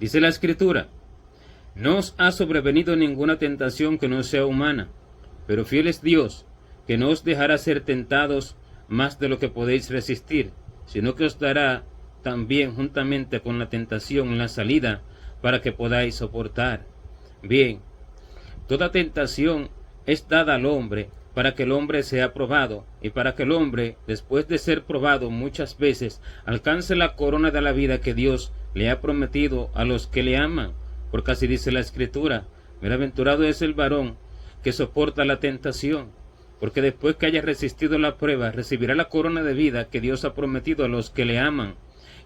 Dice la Escritura: no os ha sobrevenido ninguna tentación que no sea humana, pero fiel es Dios, que no os dejará ser tentados más de lo que podéis resistir, sino que os dará también juntamente con la tentación la salida para que podáis soportar. Bien, toda tentación es dada al hombre para que el hombre sea probado, y para que el hombre, después de ser probado muchas veces, alcance la corona de la vida que Dios le ha prometido a los que le aman. Porque así dice la Escritura: bienaventurado es el varón que soporta la tentación, porque después que haya resistido la prueba, recibirá la corona de vida que Dios ha prometido a los que le aman.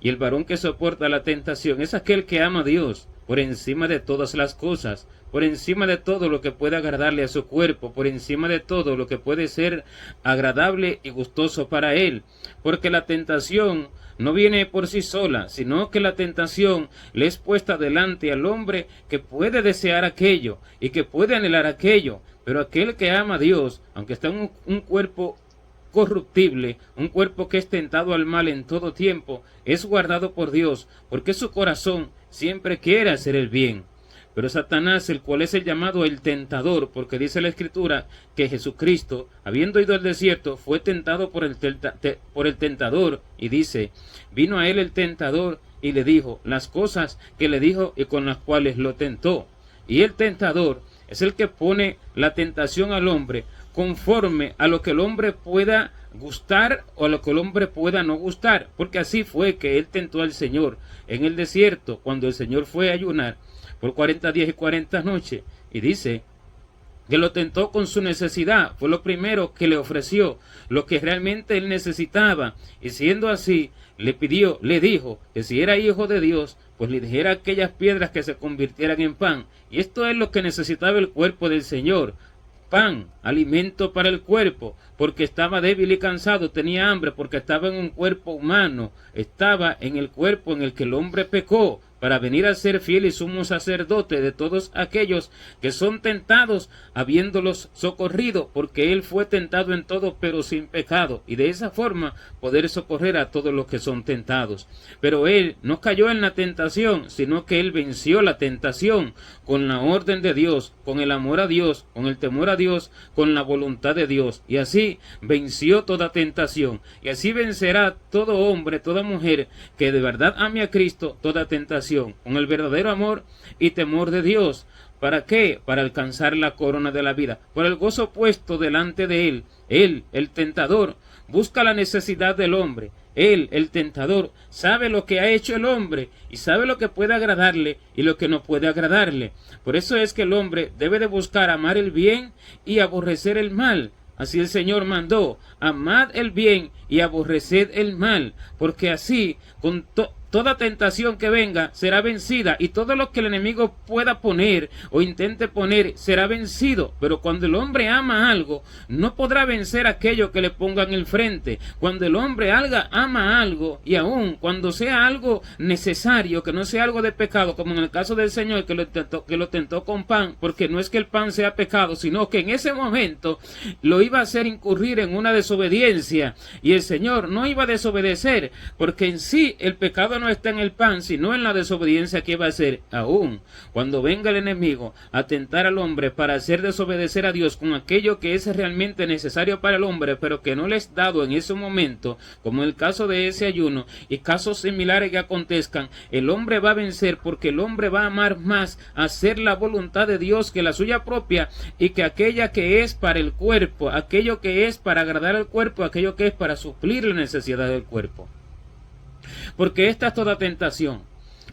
Y el varón que soporta la tentación es aquel que ama a Dios por encima de todas las cosas, por encima de todo lo que puede agradarle a su cuerpo, por encima de todo lo que puede ser agradable y gustoso para él. Porque la tentación no viene por sí sola, sino que la tentación le es puesta delante al hombre que puede desear aquello y que puede anhelar aquello. Pero aquel que ama a Dios, aunque está en un cuerpo corruptible, un cuerpo que es tentado al mal en todo tiempo, es guardado por Dios, porque su corazón siempre quiere hacer el bien. Pero Satanás, el cual es el llamado el tentador, porque dice la Escritura que Jesucristo, habiendo ido al desierto, fue tentado por el tentador, y dice: vino a él el tentador y le dijo las cosas que le dijo y con las cuales lo tentó. Y el tentador es el que pone la tentación al hombre conforme a lo que el hombre pueda gustar o a lo que el hombre pueda no gustar, porque así fue que él tentó al Señor en el desierto, cuando el Señor fue a ayunar por 40 días y 40 noches, y dice que lo tentó con su necesidad. Fue lo primero que le ofreció, lo que realmente él necesitaba, y siendo así, le dijo que si era hijo de Dios, pues le dijera a aquellas piedras que se convirtieran en pan. Y esto es lo que necesitaba el cuerpo del Señor: pan, alimento para el cuerpo, porque estaba débil y cansado, tenía hambre, porque estaba en un cuerpo humano, estaba en el cuerpo en el que el hombre pecó, para venir a ser fiel y sumo sacerdote de todos aquellos que son tentados, habiéndolos socorrido, porque él fue tentado en todo, pero sin pecado, y de esa forma poder socorrer a todos los que son tentados. Pero él no cayó en la tentación, sino que él venció la tentación con la orden de Dios, con el amor a Dios, con el temor a Dios, con la voluntad de Dios, y así venció toda tentación, y así vencerá todo hombre, toda mujer que de verdad ame a Cristo, toda tentación, con el verdadero amor y temor de Dios. ¿Para qué? Para alcanzar la corona de la vida, por el gozo puesto delante de él. Él, el tentador, busca la necesidad del hombre. Él, el tentador, sabe lo que ha hecho el hombre y sabe lo que puede agradarle y lo que no puede agradarle. Por eso es que el hombre debe de buscar amar el bien y aborrecer el mal. Así el Señor mandó: amad el bien y aborreced el mal, porque así con toda tentación que venga será vencida, y todo lo que el enemigo pueda poner o intente poner será vencido. Pero cuando el hombre ama algo, no podrá vencer aquello que le ponga en el frente. Cuando el hombre ama algo, y aun cuando sea algo necesario, que no sea algo de pecado, como en el caso del Señor que lo tentó con pan, porque no es que el pan sea pecado, sino que en ese momento lo iba a hacer incurrir en una desobediencia, y el Señor no iba a desobedecer, porque en sí el pecado no está en el pan, sino en la desobediencia que va a hacer. Aún cuando venga el enemigo a tentar al hombre para hacer desobedecer a Dios con aquello que es realmente necesario para el hombre, pero que no le es dado en ese momento, como el caso de ese ayuno y casos similares que acontezcan, el hombre va a vencer, porque el hombre va a amar más hacer la voluntad de Dios que la suya propia, y que aquella que es para el cuerpo, aquello que es para agradar al cuerpo, aquello que es para suplir la necesidad del cuerpo. Porque esta es toda tentación,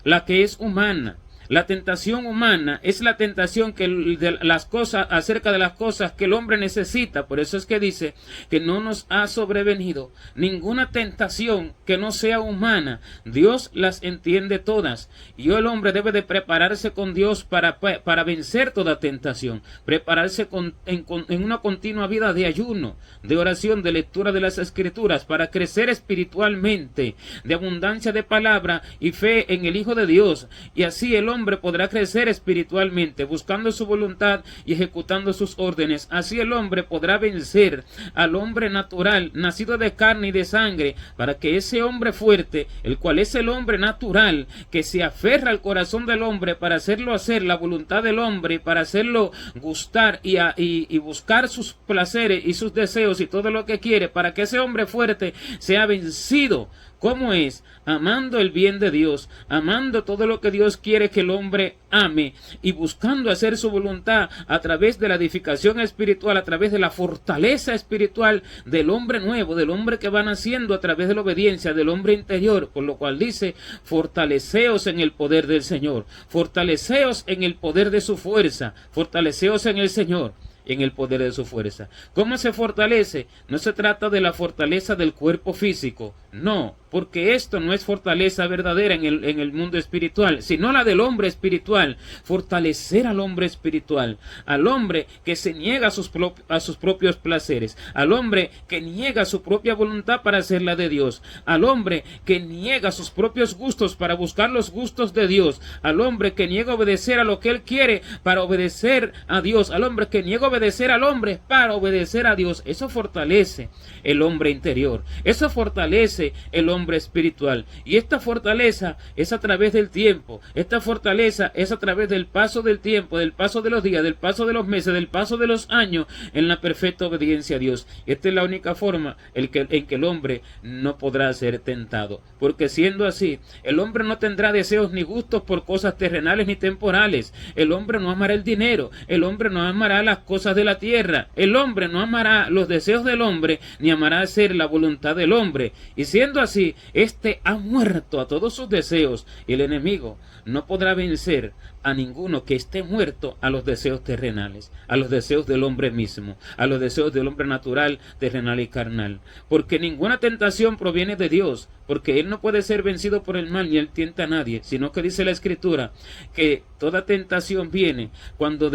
la que es humana. La tentación humana es la tentación de las cosas, acerca de las cosas que el hombre necesita. Por eso es que dice que no nos ha sobrevenido ninguna tentación que no sea humana. Dios las entiende todas, y el hombre debe de prepararse con Dios para vencer toda tentación. Prepararse en una continua vida de ayuno, de oración, de lectura de las Escrituras, para crecer espiritualmente, de abundancia de palabra y fe en el Hijo de Dios. Y así el hombre hombre podrá crecer espiritualmente, buscando su voluntad y ejecutando sus órdenes. Así el hombre podrá vencer al hombre natural, nacido de carne y de sangre, para que ese hombre fuerte, el cual es el hombre natural, que se aferra al corazón del hombre para hacerlo hacer la voluntad del hombre, para hacerlo gustar y buscar sus placeres y sus deseos y todo lo que quiere, para que ese hombre fuerte sea vencido. ¿Cómo es? Amando el bien de Dios, amando todo lo que Dios quiere que el hombre ame y buscando hacer su voluntad a través de la edificación espiritual, a través de la fortaleza espiritual del hombre nuevo, del hombre que va naciendo a través de la obediencia del hombre interior, por lo cual dice, fortaleceos en el poder del Señor, fortaleceos en el poder de su fuerza, fortaleceos en el Señor, en el poder de su fuerza. ¿Cómo se fortalece? No se trata de la fortaleza del cuerpo físico, no, porque esto no es fortaleza verdadera en el mundo espiritual, sino la del hombre espiritual. Fortalecer al hombre espiritual, al hombre que se niega a sus propios placeres, al hombre que niega su propia voluntad para hacer la de Dios, al hombre que niega sus propios gustos para buscar los gustos de Dios, al hombre que niega obedecer a lo que él quiere para obedecer a Dios, al hombre que niega obedecer al hombre para obedecer a Dios. Eso fortalece el hombre interior, eso fortalece el hombre espiritual, y esta fortaleza es a través del tiempo, esta fortaleza es a través del paso del tiempo, del paso de los días, del paso de los meses, del paso de los años en la perfecta obediencia a Dios. Esta es la única forma en que el hombre no podrá ser tentado, porque siendo así, el hombre no tendrá deseos ni gustos por cosas terrenales ni temporales. El hombre no amará el dinero, el hombre no amará las cosas de la tierra, el hombre no amará los deseos del hombre, ni amará hacer la voluntad del hombre, y siendo así, éste ha muerto a todos sus deseos, y el enemigo no podrá vencer a ninguno que esté muerto a los deseos terrenales, a los deseos del hombre mismo, a los deseos del hombre natural, terrenal y carnal, porque ninguna tentación proviene de Dios, porque él no puede ser vencido por el mal ni él tienta a nadie, sino que dice la Escritura que toda tentación viene cuando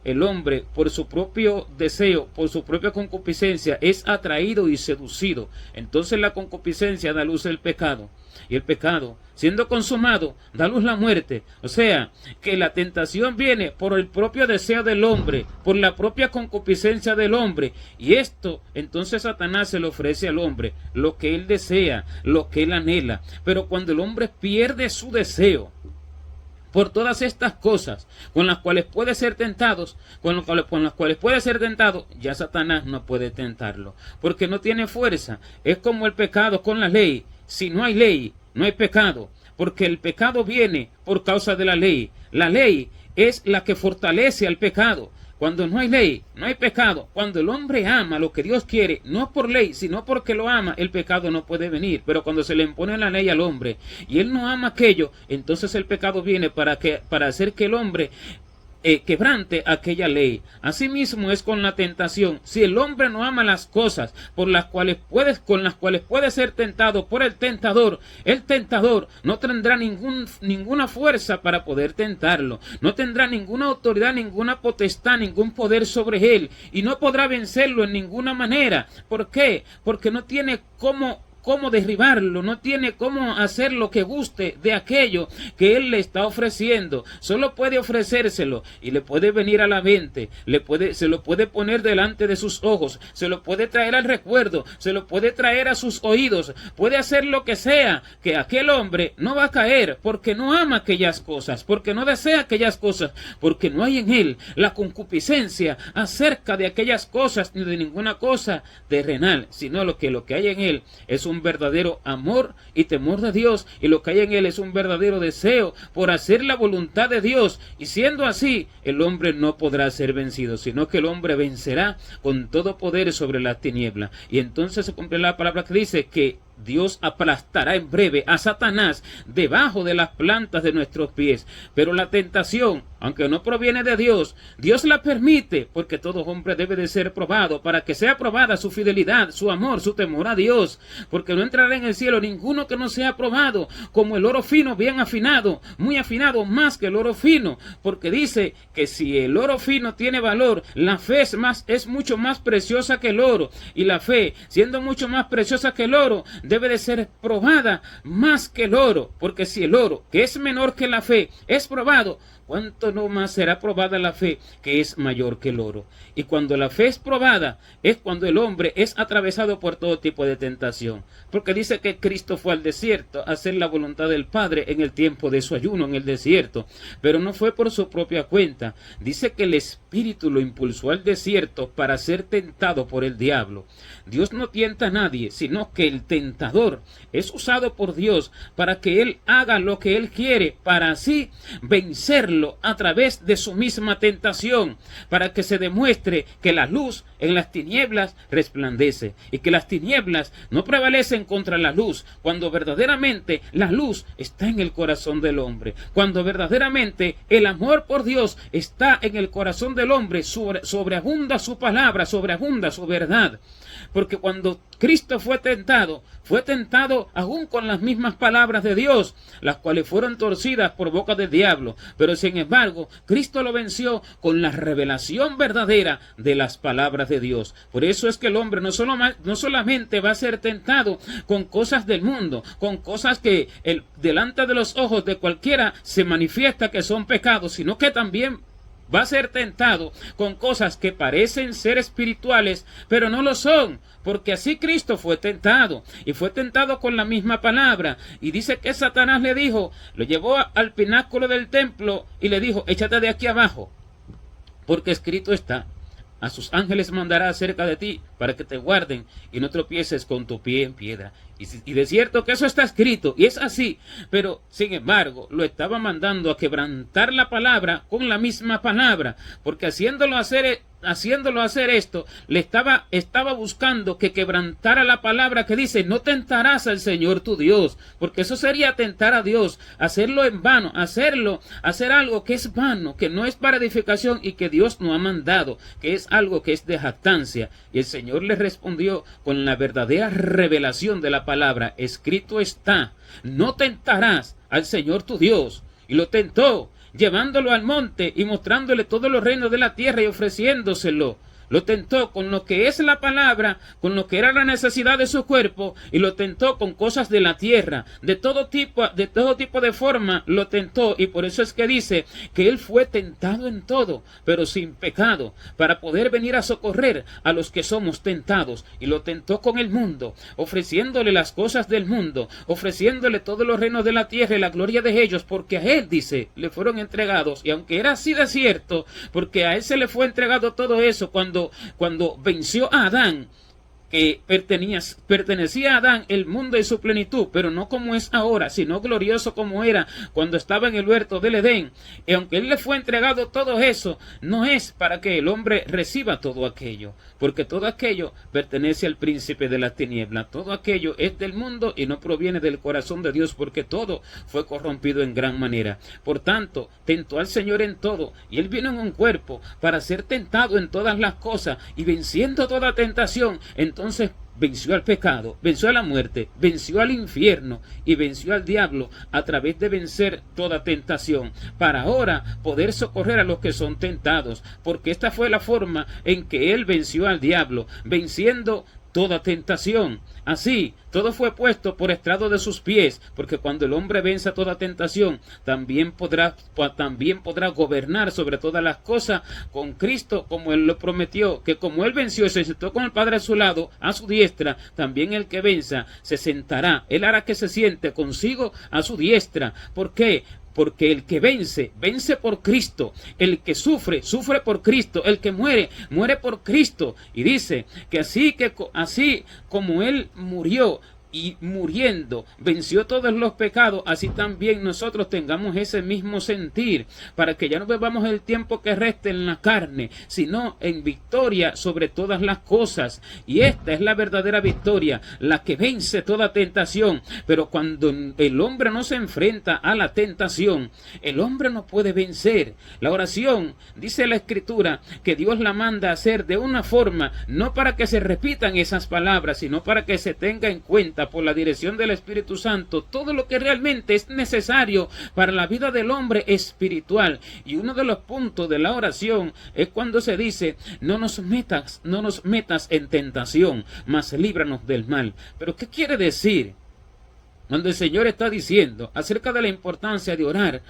el hombre por su propio deseo, por su propia concupiscencia es atraído y seducido. Entonces la concupiscencia da luz al pecado, y el pecado, siendo consumado, da luz la muerte. O sea, que la tentación viene por el propio deseo del hombre, por la propia concupiscencia del hombre, y esto entonces Satanás se le ofrece al hombre, lo que él desea, lo que él anhela. Pero cuando el hombre pierde su deseo por todas estas cosas con las cuales puede ser tentado, ya Satanás no puede tentarlo, porque no tiene fuerza. Es como el pecado con la ley. Si no hay ley, no hay pecado, porque el pecado viene por causa de la ley. La ley es la que fortalece al pecado. Cuando no hay ley, no hay pecado. Cuando el hombre ama lo que Dios quiere, no por ley, sino porque lo ama, el pecado no puede venir. Pero cuando se le impone la ley al hombre y él no ama aquello, entonces el pecado viene para hacer que el hombre quebrante aquella ley. Asimismo es con la tentación. Si el hombre no ama las cosas con las cuales puede ser tentado por el tentador no tendrá ninguna fuerza para poder tentarlo, no tendrá ninguna autoridad, ninguna potestad, ningún poder sobre él, y no podrá vencerlo en ninguna manera. ¿Por qué? Porque no tiene cómo derribarlo, no tiene cómo hacer lo que guste de aquello que él le está ofreciendo. Solo puede ofrecérselo y le puede venir a la mente, se lo puede poner delante de sus ojos, se lo puede traer al recuerdo, se lo puede traer a sus oídos, puede hacer lo que sea, que aquel hombre no va a caer, porque no ama aquellas cosas, porque no desea aquellas cosas, porque no hay en él la concupiscencia acerca de aquellas cosas ni de ninguna cosa terrenal, sino lo que hay en él es un verdadero amor y temor de Dios, y lo que hay en él es un verdadero deseo por hacer la voluntad de Dios, y siendo así, el hombre no podrá ser vencido, sino que el hombre vencerá con todo poder sobre la tiniebla. Y entonces se cumple la palabra que dice que Dios aplastará en breve a Satanás debajo de las plantas de nuestros pies. Pero la tentación, aunque no proviene de Dios, Dios la permite, porque todo hombre debe de ser probado, para que sea probada su fidelidad, su amor, su temor a Dios, porque no entrará en el cielo ninguno que no sea probado, como el oro fino bien afinado, muy afinado más que el oro fino, porque dice que si el oro fino tiene valor, la fe es mucho más preciosa que el oro, y la fe, siendo mucho más preciosa que el oro, debe de ser probada más que el oro, porque si el oro, que es menor que la fe, es probado, ¿cuánto no más será probada la fe, que es mayor que el oro? Y cuando la fe es probada, es cuando el hombre es atravesado por todo tipo de tentación. Porque dice que Cristo fue al desierto a hacer la voluntad del Padre en el tiempo de su ayuno en el desierto. Pero no fue por su propia cuenta. Dice que el Espíritu lo impulsó al desierto para ser tentado por el diablo. Dios no tienta a nadie, sino que el tentador es usado por Dios para que Él haga lo que Él quiere, para así vencerlo a través de su misma tentación, para que se demuestre que la luz en las tinieblas resplandece y que las tinieblas no prevalecen contra la luz, cuando verdaderamente la luz está en el corazón del hombre, cuando verdaderamente el amor por Dios está en el corazón del hombre, sobreabunda su palabra, sobreabunda su verdad. Porque cuando Cristo fue tentado aún con las mismas palabras de Dios, las cuales fueron torcidas por boca del diablo. Pero sin embargo, Cristo lo venció con la revelación verdadera de las palabras de Dios. Por eso es que el hombre no solamente va a ser tentado con cosas del mundo, con cosas que delante de los ojos de cualquiera se manifiesta que son pecados, sino que también va a ser tentado con cosas que parecen ser espirituales, pero no lo son, porque así Cristo fue tentado, y fue tentado con la misma palabra. Y dice que Satanás le dijo, lo llevó al pináculo del templo y le dijo, échate de aquí abajo, porque escrito está, a sus ángeles mandará acerca de ti para que te guarden y no tropieces con tu pie en piedra. Y de cierto que eso está escrito, y es así, pero sin embargo lo estaba mandando a quebrantar la palabra con la misma palabra, porque haciéndolo hacer esto, le estaba buscando que quebrantara la palabra que dice, no tentarás al Señor tu Dios, porque eso sería tentar a Dios, hacerlo en vano, hacer algo que es vano, que no es para edificación y que Dios no ha mandado, que es algo que es de jactancia. Y el Señor le respondió con la verdadera revelación de la palabra, escrito está, no tentarás al Señor tu Dios. Y lo tentó, llevándolo al monte y mostrándole todos los reinos de la tierra y ofreciéndoselo. Lo tentó con lo que es la palabra, con lo que era la necesidad de su cuerpo, y lo tentó con cosas de la tierra, de todo tipo de forma lo tentó. Y por eso es que dice que él fue tentado en todo, pero sin pecado, para poder venir a socorrer a los que somos tentados. Y lo tentó con el mundo, ofreciéndole las cosas del mundo, ofreciéndole todos los reinos de la tierra y la gloria de ellos, porque a él, dice, le fueron entregados. Y aunque era así de cierto, porque a él se le fue entregado todo eso cuando venció a Adán, que pertenecía a Adán el mundo y su plenitud, pero no como es ahora, sino glorioso como era cuando estaba en el huerto del Edén. Y aunque él le fue entregado todo eso, no es para que el hombre reciba todo aquello, porque todo aquello pertenece al príncipe de las tinieblas, todo aquello es del mundo y no proviene del corazón de Dios, porque todo fue corrompido en gran manera. Por tanto, tentó al Señor en todo, y él vino en un cuerpo para ser tentado en todas las cosas, y venciendo toda tentación, entonces venció al pecado, venció a la muerte, venció al infierno y venció al diablo a través de vencer toda tentación, para ahora poder socorrer a los que son tentados, porque esta fue la forma en que él venció al diablo, venciendo toda tentación. Así, todo fue puesto por estrado de sus pies, porque cuando el hombre venza toda tentación, también podrá gobernar sobre todas las cosas con Cristo, como él lo prometió, que como él venció y se sentó con el Padre a su lado, a su diestra, también el que venza se sentará, él hará que se siente consigo a su diestra. ¿Por qué? Porque el que vence, vence por Cristo. El que sufre, sufre por Cristo. El que muere, muere por Cristo. Y dice que así como él murió, y muriendo venció todos los pecados, así también nosotros tengamos ese mismo sentir, para que ya no bebamos el tiempo que reste en la carne, sino en victoria sobre todas las cosas. Y esta es la verdadera victoria, la que vence toda tentación. Pero cuando el hombre no se enfrenta a la tentación, el hombre no puede vencer. La oración, dice la Escritura, que Dios la manda a hacer de una forma, no para que se repitan esas palabras, sino para que se tenga en cuenta, guiada por la dirección del Espíritu Santo, todo lo que realmente es necesario para la vida del hombre espiritual. Y uno de los puntos de la oración es cuando se dice, no nos metas en tentación, mas líbranos del mal. Pero ¿qué quiere decir? Cuando el Señor está diciendo acerca de la importancia de orar,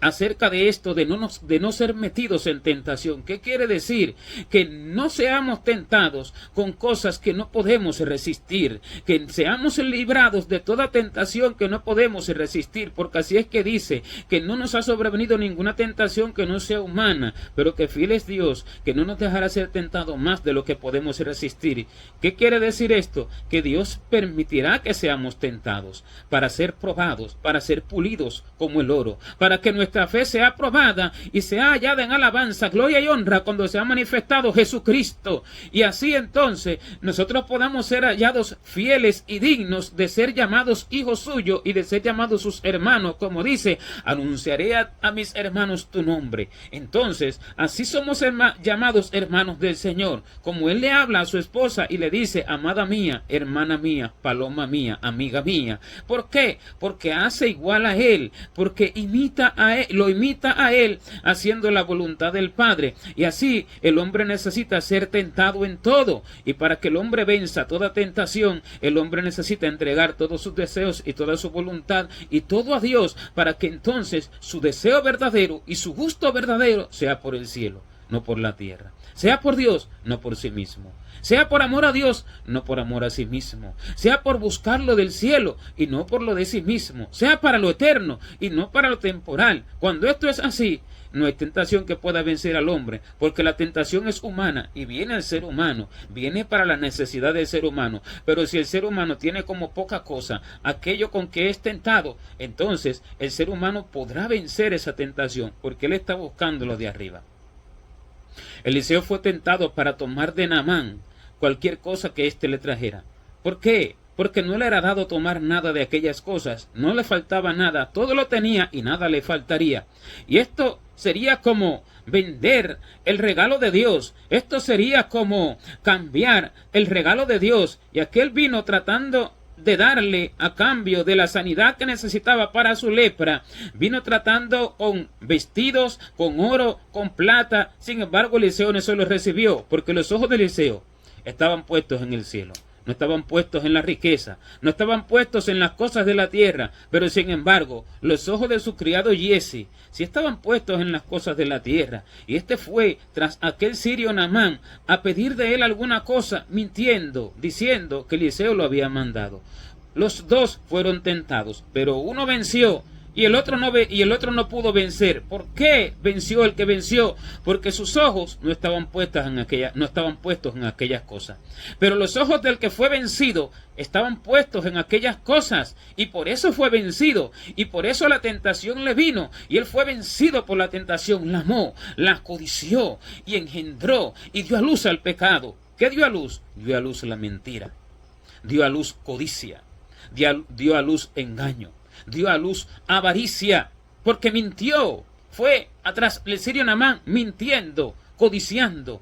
acerca de esto de no ser metidos en tentación. ¿Qué quiere decir? Que no seamos tentados con cosas que no podemos resistir, que seamos librados de toda tentación que no podemos resistir, porque así es que dice que no nos ha sobrevenido ninguna tentación que no sea humana, pero que fiel es Dios, que no nos dejará ser tentados más de lo que podemos resistir. ¿Qué quiere decir esto? Que Dios permitirá que seamos tentados para ser probados, para ser pulidos como el oro, para que nuestra fe sea aprobada y sea hallada en alabanza, gloria y honra cuando se ha manifestado Jesucristo. Y así entonces nosotros podamos ser hallados fieles y dignos de ser llamados hijos suyos y de ser llamados sus hermanos, como dice, anunciaré a mis hermanos tu nombre. Entonces, así somos llamados hermanos del Señor, como Él le habla a su esposa y le dice, amada mía, hermana mía, paloma mía, amiga mía. ¿Por qué? Porque hace igual a Él, porque lo imita a Él, haciendo la voluntad del Padre. Y así el hombre necesita ser tentado en todo, y para que el hombre venza toda tentación, el hombre necesita entregar todos sus deseos y toda su voluntad y todo a Dios, para que entonces su deseo verdadero y su gusto verdadero sea por el cielo, no por la tierra. Sea por Dios, no por sí mismo. Sea por amor a Dios, no por amor a sí mismo. Sea por buscar lo del cielo y no por lo de sí mismo. Sea para lo eterno y no para lo temporal. Cuando esto es así, no hay tentación que pueda vencer al hombre, porque la tentación es humana y viene al ser humano, viene para la necesidad del ser humano. Pero si el ser humano tiene como poca cosa aquello con que es tentado, entonces el ser humano podrá vencer esa tentación, porque él está buscando lo de arriba. Eliseo fue tentado para tomar de Naamán cualquier cosa que éste le trajera. ¿Por qué? Porque no le era dado tomar nada de aquellas cosas, no le faltaba nada, todo lo tenía y nada le faltaría. Y esto sería como vender el regalo de Dios, esto sería como cambiar el regalo de Dios, y aquel vino tratando de darle a cambio de la sanidad que necesitaba para su lepra, vino tratando con vestidos, con oro, con plata. Sin embargo, Eliseo no se lo recibió, porque los ojos de Eliseo estaban puestos en el cielo, no estaban puestos en la riqueza, no estaban puestos en las cosas de la tierra. Pero sin embargo, los ojos de su criado Giezi sí estaban puestos en las cosas de la tierra. Y este fue tras aquel sirio Naamán a pedir de él alguna cosa, mintiendo, diciendo que Eliseo lo había mandado. Los dos fueron tentados, pero uno venció y el otro no pudo vencer. ¿Por qué venció el que venció? Porque sus ojos no estaban puestos en aquellas cosas. Pero los ojos del que fue vencido estaban puestos en aquellas cosas, y por eso fue vencido, y por eso la tentación le vino, y él fue vencido por la tentación, la amó, la codició, y engendró, y dio a luz al pecado. ¿Qué dio a luz? Dio a luz la mentira, dio a luz codicia, dio a luz engaño, dio a luz avaricia, porque mintió. Fue atrás del sirio Naamán mintiendo, codiciando,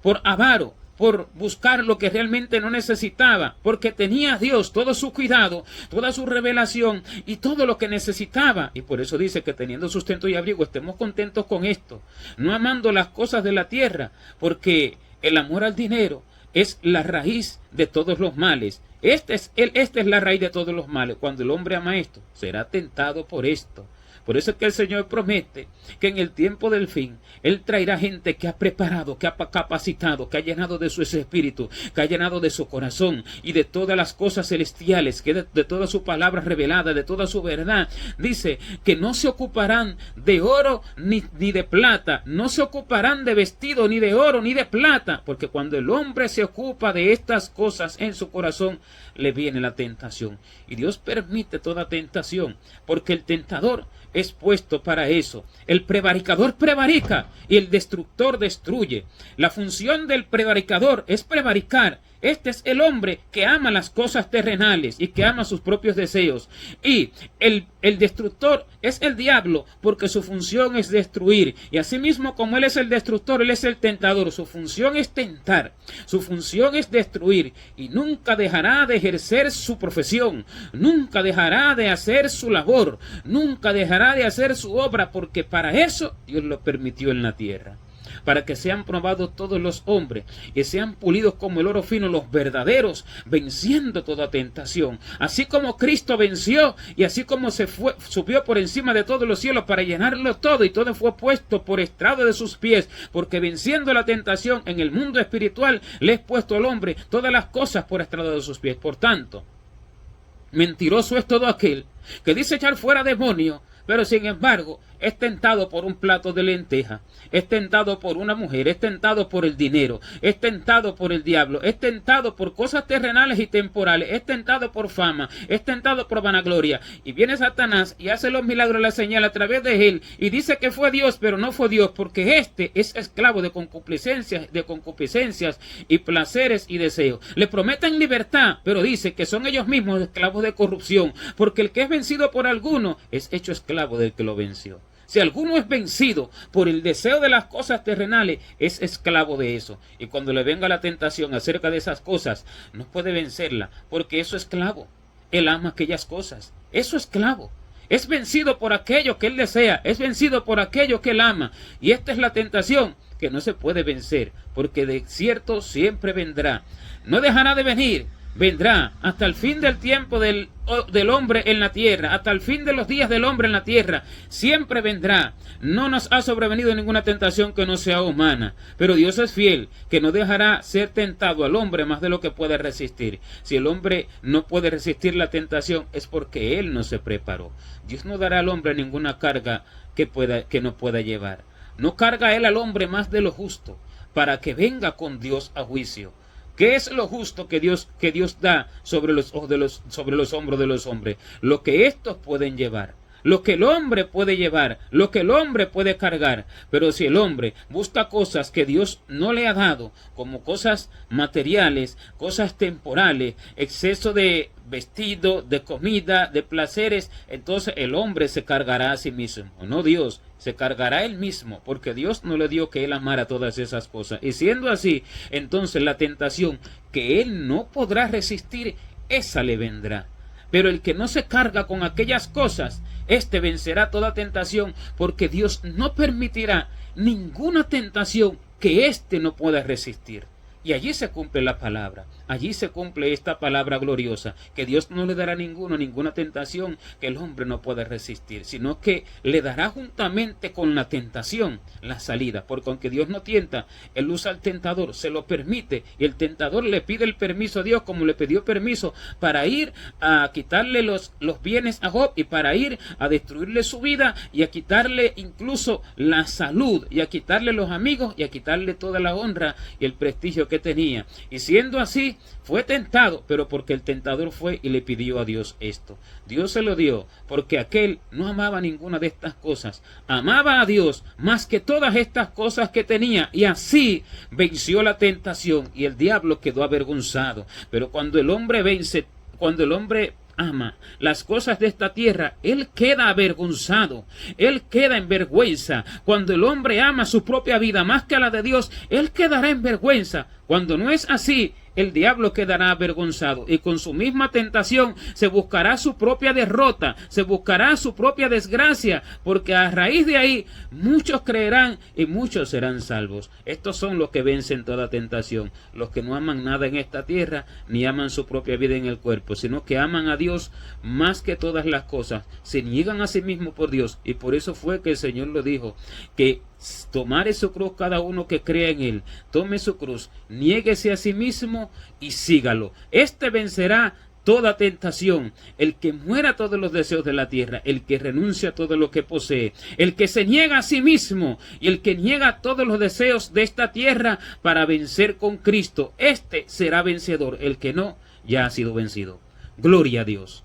por avaro, por buscar lo que realmente no necesitaba, porque tenía a Dios todo su cuidado, toda su revelación y todo lo que necesitaba. Y por eso dice que teniendo sustento y abrigo estemos contentos con esto, no amando las cosas de la tierra, porque el amor al dinero es la raíz de todos los males. Esta es la raíz de todos los males. Cuando el hombre ama esto, será tentado por esto. Por eso es que el Señor promete que en el tiempo del fin, Él traerá gente que ha preparado, que ha capacitado, que ha llenado de su espíritu, que ha llenado de su corazón y de todas las cosas celestiales, que de toda su palabra revelada, de toda su verdad. Dice que no se ocuparán de oro ni de plata, no se ocuparán de vestido ni de oro ni de plata, porque cuando el hombre se ocupa de estas cosas en su corazón, le viene la tentación. Y Dios permite toda tentación, porque el tentador es puesto para eso. El prevaricador prevarica y el destructor destruye. La función del prevaricador es prevaricar Este es el hombre que ama las cosas terrenales y que ama sus propios deseos. Y el destructor es el diablo, porque su función es destruir. Y asimismo, como él es el destructor, él es el tentador. Su función es tentar, su función es destruir. Y nunca dejará de ejercer su profesión, nunca dejará de hacer su labor, nunca dejará de hacer su obra, porque para eso Dios lo permitió en la tierra. Para que sean probados todos los hombres y sean pulidos como el oro fino los verdaderos, venciendo toda tentación. Así como Cristo venció y así como subió por encima de todos los cielos para llenarlo todo, y todo fue puesto por estrado de sus pies, porque venciendo la tentación en el mundo espiritual, le es puesto al hombre todas las cosas por estrado de sus pies. Por tanto, mentiroso es todo aquel que dice echar fuera demonios, pero sin embargo es tentado por un plato de lenteja, es tentado por una mujer, es tentado por el dinero, es tentado por el diablo, es tentado por cosas terrenales y temporales, es tentado por fama, es tentado por vanagloria. Y viene Satanás y hace los milagros, la señal a través de él, y dice que fue Dios, pero no fue Dios, porque este es esclavo de concupiscencias y placeres y deseos. Le prometen libertad, pero dice que son ellos mismos esclavos de corrupción, porque el que es vencido por alguno es hecho esclavo del que lo venció. Si alguno es vencido por el deseo de las cosas terrenales, es esclavo de eso. Y cuando le venga la tentación acerca de esas cosas, no puede vencerla, porque eso es esclavo. Él ama aquellas cosas. Eso es esclavo. Es vencido por aquello que él desea, es vencido por aquello que él ama. Y esta es la tentación que no se puede vencer, porque de cierto siempre vendrá. No dejará de venir. Vendrá hasta el fin del tiempo del hombre en la tierra, hasta el fin de los días del hombre en la tierra, siempre vendrá. No nos ha sobrevenido ninguna tentación que no sea humana, pero Dios es fiel, que no dejará ser tentado al hombre más de lo que puede resistir. Si el hombre no puede resistir la tentación, es porque él no se preparó. Dios no dará al hombre ninguna carga que no pueda llevar. No carga él al hombre más de lo justo, para que venga con Dios a juicio. ¿Qué es lo justo que Dios da sobre los hombros de los hombres? Lo que estos pueden llevar, lo que el hombre puede llevar, lo que el hombre puede cargar. Pero si el hombre busca cosas que Dios no le ha dado, como cosas materiales, cosas temporales, exceso de vestido, de comida, de placeres, entonces el hombre se cargará a sí mismo, no Dios. Se cargará él mismo, porque Dios no le dio que él amara todas esas cosas. Y siendo así, entonces la tentación que él no podrá resistir, esa le vendrá. Pero el que no se carga con aquellas cosas, este vencerá toda tentación, porque Dios no permitirá ninguna tentación que éste no pueda resistir. Y allí se cumple la palabra, allí se cumple esta palabra gloriosa, que Dios no le dará ninguna tentación que el hombre no pueda resistir, sino que le dará juntamente con la tentación la salida, porque aunque Dios no tienta, Él usa al tentador, se lo permite, y el tentador le pide el permiso a Dios, como le pidió permiso para ir a quitarle los bienes a Job, y para ir a destruirle su vida, y a quitarle incluso la salud, y a quitarle los amigos, y a quitarle toda la honra y el prestigio que tenía. Y siendo así, fue tentado, pero porque el tentador fue y le pidió a Dios esto. Dios se lo dio, porque aquel no amaba ninguna de estas cosas, amaba a Dios más que todas estas cosas que tenía, y así venció la tentación, y el diablo quedó avergonzado. Pero cuando el hombre vence, cuando el hombre ama las cosas de esta tierra, él queda avergonzado, él queda en vergüenza. Cuando el hombre ama su propia vida más que a la de Dios, él quedará en vergüenza. Cuando no es así, el diablo quedará avergonzado, y con su misma tentación se buscará su propia derrota, se buscará su propia desgracia, porque a raíz de ahí muchos creerán y muchos serán salvos. Estos son los que vencen toda tentación, los que no aman nada en esta tierra, ni aman su propia vida en el cuerpo, sino que aman a Dios más que todas las cosas, se niegan a sí mismos por Dios. Y por eso fue que el Señor lo dijo, que tomare su cruz cada uno que crea en Él, tome su cruz, niéguese a sí mismo y sígalo. Este vencerá toda tentación, el que muera todos los deseos de la tierra, el que renuncia a todo lo que posee, el que se niega a sí mismo y el que niega todos los deseos de esta tierra para vencer con Cristo, este será vencedor. El que no, ya ha sido vencido. Gloria a Dios.